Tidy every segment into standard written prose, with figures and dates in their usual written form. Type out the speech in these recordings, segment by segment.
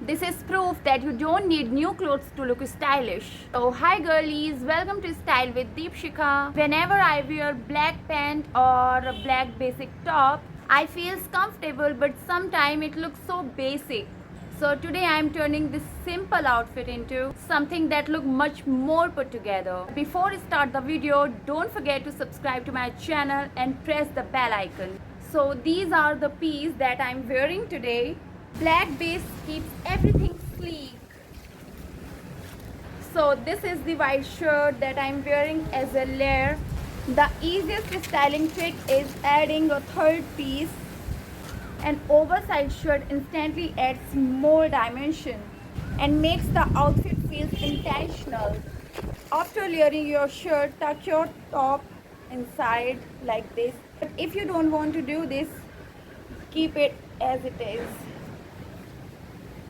This is proof that you don't need new clothes to look stylish. So hi girlies, welcome to Style with Deepshika. Whenever I wear black pant or a black basic top, I feel comfortable but sometimes it looks so basic. So today I am turning this simple outfit into something that looks much more put together. Before I start the video, don't forget to subscribe to my channel and press the bell icon. So these are the pieces that I am wearing today. Black base keeps everything sleek. So this is the white shirt that I am wearing as a layer. The easiest styling trick is adding a third piece. An oversized shirt instantly adds more dimension and makes the outfit feel intentional. After layering your shirt, tuck your top inside like this. But if you don't want to do this, keep it as it is.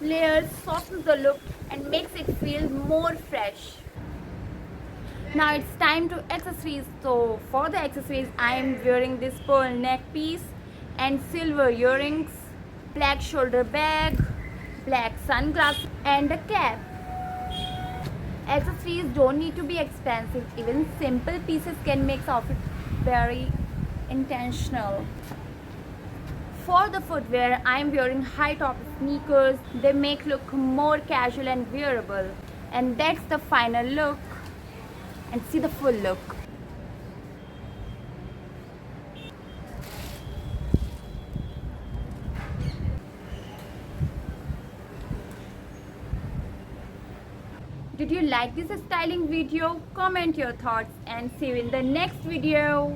Layers softens the look and makes it feel more fresh. Now it's time to accessories. So for the accessories, I am wearing this pearl neck piece and silver earrings, black shoulder bag, black sunglasses and a cap. Accessories don't need to be expensive. Even simple pieces can make the outfit very intentional. For the footwear, I am wearing high top sneakers. They make look more casual and wearable. And that's the final look. And see the full look. Did you like this styling video? Comment your thoughts and see you in the next video.